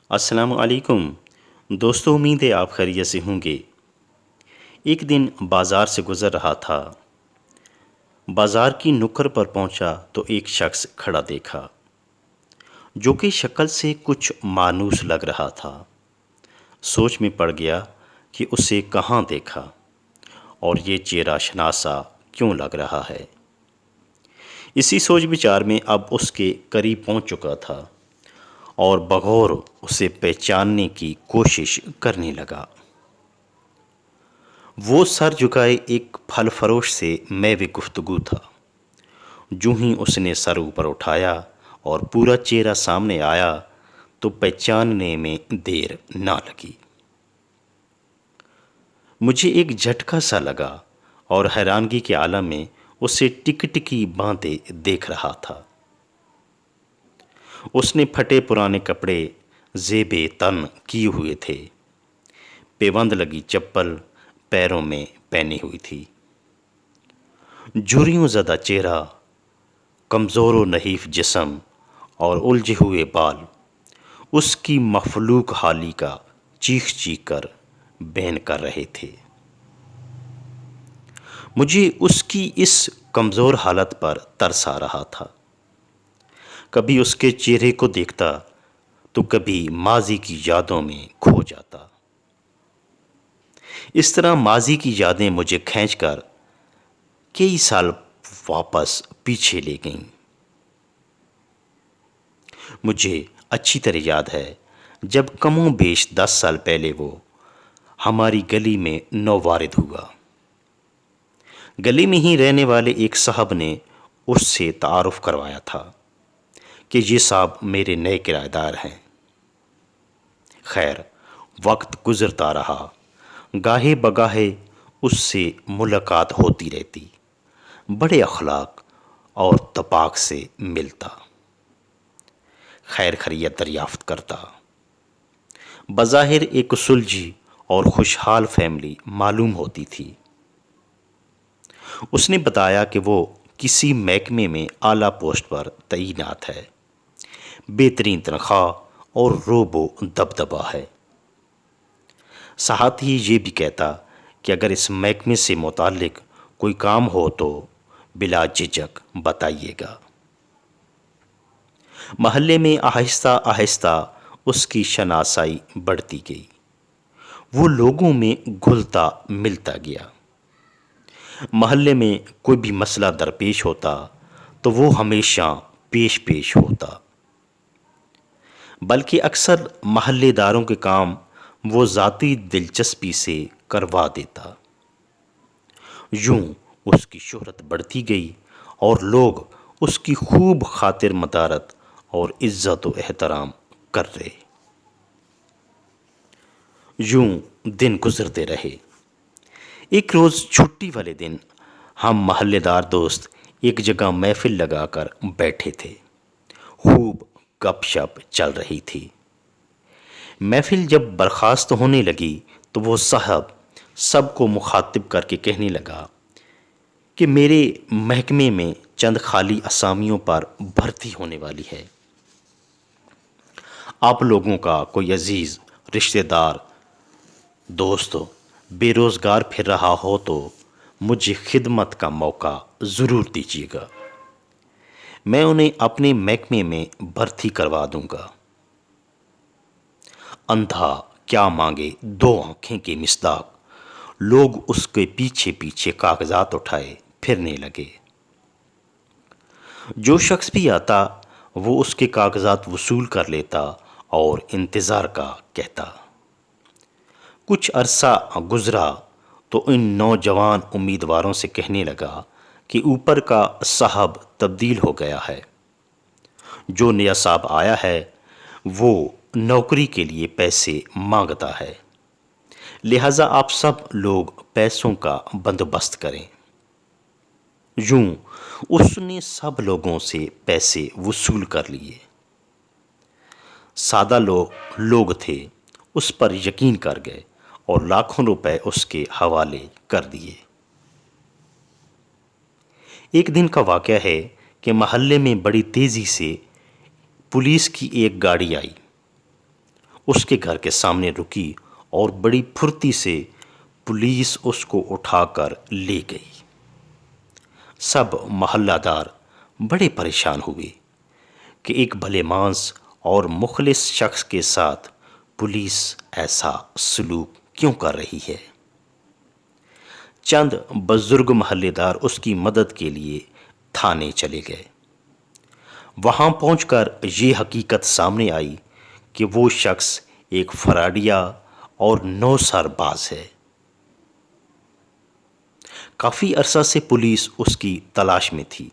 السلام علیکم دوستو، امید ہے آپ خیریت سے ہوں گے۔ ایک دن بازار سے گزر رہا تھا۔ بازار کی نکڑ پر پہنچا تو ایک شخص کھڑا دیکھا جو کہ شکل سے کچھ مانوس لگ رہا تھا۔ سوچ میں پڑ گیا کہ اسے کہاں دیکھا اور یہ چہرہ شناسا کیوں لگ رہا ہے۔ اسی سوچ بچار میں اب اس کے قریب پہنچ چکا تھا اور بغور اسے پہچاننے کی کوشش کرنے لگا۔ وہ سر جھکائے ایک پھل فروش سے میوے گفتگو تھا۔ جو ہی اس نے سر اوپر اٹھایا اور پورا چہرہ سامنے آیا تو پہچاننے میں دیر نہ لگی۔ مجھے ایک جھٹکا سا لگا اور حیرانگی کے عالم میں اسے ٹک ٹکی باندھے دیکھ رہا تھا۔ اس نے پھٹے پرانے کپڑے زیب تن کیے ہوئے تھے، پیوند لگی چپل پیروں میں پہنی ہوئی تھی۔ جھریوں زدہ چہرہ، کمزور و نحیف جسم اور الجھے ہوئے بال اس کی مخلوق حالی کا چیخ چیخ کر بیان کر رہے تھے۔ مجھے اس کی اس کمزور حالت پر ترس آ رہا تھا۔ کبھی اس کے چہرے کو دیکھتا تو کبھی ماضی کی یادوں میں کھو جاتا۔ اس طرح ماضی کی یادیں مجھے کھینچ کر کئی سال واپس پیچھے لے گئیں۔ مجھے اچھی طرح یاد ہے جب کم و بیش 10 سال پہلے وہ ہماری گلی میں نووارد ہوا۔ گلی میں ہی رہنے والے ایک صاحب نے اس سے تعارف کروایا تھا کہ یہ صاحب میرے نئے کرایہ دار ہیں۔ خیر، وقت گزرتا رہا، گاہے بگاہے اس سے ملاقات ہوتی رہتی، بڑے اخلاق اور تپاک سے ملتا، خیر خیریت دریافت کرتا۔ بظاہر ایک سلجھی اور خوشحال فیملی معلوم ہوتی تھی۔ اس نے بتایا کہ وہ کسی محکمے میں اعلیٰ پوسٹ پر تعینات ہے، بہترین تنخواہ اور روب و دبدبہ ہے۔ ساتھ ہی یہ بھی کہتا کہ اگر اس محکمے سے متعلق کوئی کام ہو تو بلا جھجک بتائیے گا۔ محلے میں آہستہ آہستہ اس کی شناسائی بڑھتی گئی، وہ لوگوں میں گھلتا ملتا گیا۔ محلے میں کوئی بھی مسئلہ درپیش ہوتا تو وہ ہمیشہ پیش ہوتا، بلکہ اکثر محلے داروں کے کام وہ ذاتی دلچسپی سے کروا دیتا۔ یوں اس کی شہرت بڑھتی گئی اور لوگ اس کی خوب خاطر مدارت اور عزت و احترام کر رہے۔ یوں دن گزرتے رہے۔ ایک روز چھٹی والے دن ہم محلے دار دوست ایک جگہ محفل لگا کر بیٹھے تھے۔ خوب گپ شپ چل رہی تھی۔ محفل جب برخاست ہونے لگی تو وہ صاحب سب کو مخاطب کر کے کہنے لگا کہ میرے محکمے میں چند خالی اسامیوں پر بھرتی ہونے والی ہے۔ آپ لوگوں کا کوئی عزیز رشتہ دار دوست بے روزگار پھر رہا ہو تو مجھے خدمت کا موقع ضرور دیجیے گا، میں انہیں اپنے محکمے میں بھرتی کروا دوں گا۔ اندھا کیا مانگے دو آنکھیں کی مصداق لوگ اس کے پیچھے پیچھے کاغذات اٹھائے پھرنے لگے۔ جو شخص بھی آتا وہ اس کے کاغذات وصول کر لیتا اور انتظار کا کہتا۔ کچھ عرصہ گزرا تو ان نوجوان امیدواروں سے کہنے لگا کہ اوپر کا صاحب تبدیل ہو گیا ہے، جو نیا صاحب آیا ہے وہ نوکری کے لیے پیسے مانگتا ہے، لہٰذا آپ سب لوگ پیسوں کا بندوبست کریں۔ یوں اس نے سب لوگوں سے پیسے وصول کر لیے۔ سادہ لوگ تھے، اس پر یقین کر گئے اور لاکھوں روپے اس کے حوالے کر دیے۔ ایک دن کا واقعہ ہے کہ محلے میں بڑی تیزی سے پولیس کی ایک گاڑی آئی۔ اس کے گھر کے سامنے رکی اور بڑی پھرتی سے پولیس اس کو اٹھا کر لے گئی۔ سب محلہ دار بڑے پریشان ہوئے کہ ایک بھلے مانس اور مخلص شخص کے ساتھ پولیس ایسا سلوک کیوں کر رہی ہے۔ چند بزرگ محلے دار اس کی مدد کے لیے تھانے چلے گئے۔ وہاں پہنچ کر یہ حقیقت سامنے آئی کہ وہ شخص ایک فراڈیا اور نوسار باز ہے۔ کافی عرصہ سے پولیس اس کی تلاش میں تھی۔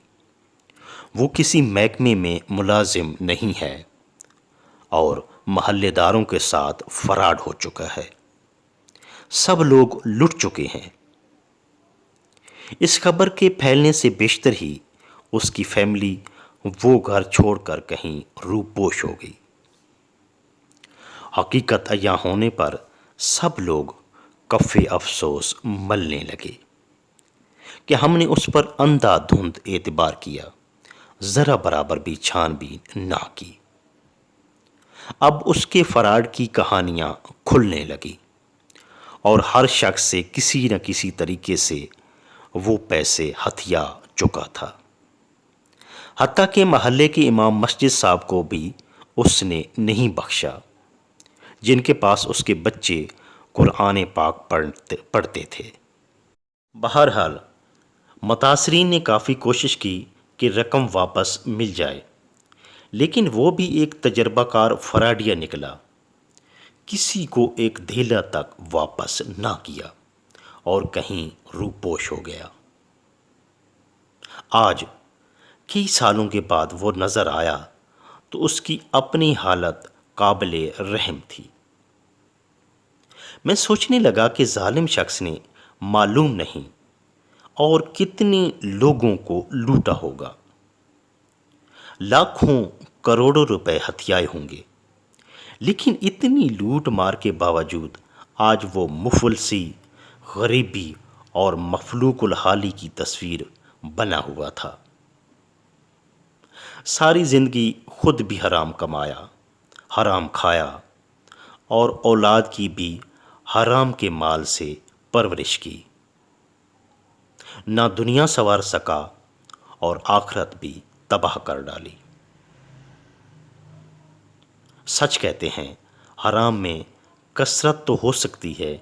وہ کسی محکمے میں ملازم نہیں ہے اور محلے داروں کے ساتھ فراڈ ہو چکا ہے۔ سب لوگ لٹ چکے ہیں۔ اس خبر کے پھیلنے سے بیشتر ہی اس کی فیملی وہ گھر چھوڑ کر کہیں روپوش ہو گئی۔ حقیقت عیاں ہونے پر سب لوگ کف افسوس ملنے لگے کہ ہم نے اس پر اندھا دھند اعتبار کیا، ذرا برابر بھی چھان بین نہ کی۔ اب اس کے فراڈ کی کہانیاں کھلنے لگی اور ہر شخص سے کسی نہ کسی طریقے سے وہ پیسے ہتھیا چکا تھا۔ حتیٰ کہ محلے کے امام مسجد صاحب کو بھی اس نے نہیں بخشا، جن کے پاس اس کے بچے قرآن پاک پڑھتے تھے۔ بہرحال متاثرین نے کافی کوشش کی کہ رقم واپس مل جائے، لیکن وہ بھی ایک تجربہ کار فراڈیا نکلا۔ کسی کو ایک دھیلا تک واپس نہ کیا اور کہیں روپوش ہو گیا۔ آج کئی سالوں کے بعد وہ نظر آیا تو اس کی اپنی حالت قابل رحم تھی۔ میں سوچنے لگا کہ ظالم شخص نے معلوم نہیں اور کتنے لوگوں کو لوٹا ہوگا۔ لاکھوں کروڑوں روپے ہتھیائے ہوں گے، لیکن اتنی لوٹ مار کے باوجود آج وہ مفلسی، غریبی اور مفلوک الحالی کی تصویر بنا ہوا تھا۔ ساری زندگی خود بھی حرام کمایا، حرام کھایا اور اولاد کی بھی حرام کے مال سے پرورش کی۔ نہ دنیا سنوار سکا اور آخرت بھی تباہ کر ڈالی۔ سچ کہتے ہیں حرام میں کثرت تو ہو سکتی ہے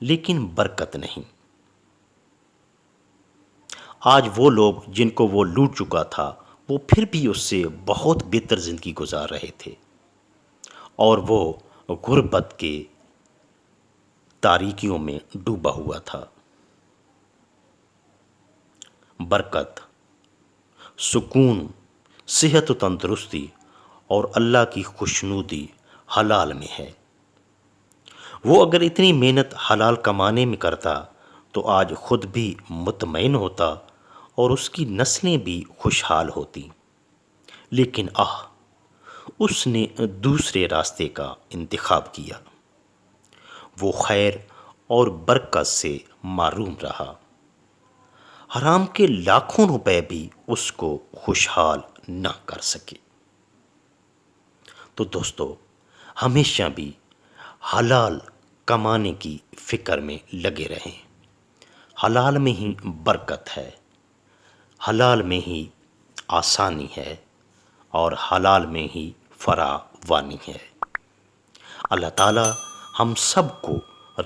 لیکن برکت نہیں۔ آج وہ لوگ جن کو وہ لوٹ چکا تھا وہ پھر بھی اس سے بہت بہتر زندگی گزار رہے تھے اور وہ غربت کے تاریکیوں میں ڈوبا ہوا تھا۔ برکت، سکون، صحت و تندرستی اور اللہ کی خوشنودی حلال میں ہے۔ وہ اگر اتنی محنت حلال کمانے میں کرتا تو آج خود بھی مطمئن ہوتا اور اس کی نسلیں بھی خوشحال ہوتی، لیکن اس نے دوسرے راستے کا انتخاب کیا۔ وہ خیر اور برکت سے محروم رہا۔ حرام کے لاکھوں روپے بھی اس کو خوشحال نہ کر سکے۔ تو دوستو، ہمیشہ بھی حلال کمانے کی فکر میں لگے رہیں۔ حلال میں ہی برکت ہے، حلال میں ہی آسانی ہے اور حلال میں ہی فراوانی ہے۔ اللہ تعالی ہم سب کو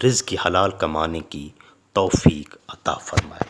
رزق حلال کمانے کی توفیق عطا فرمائے۔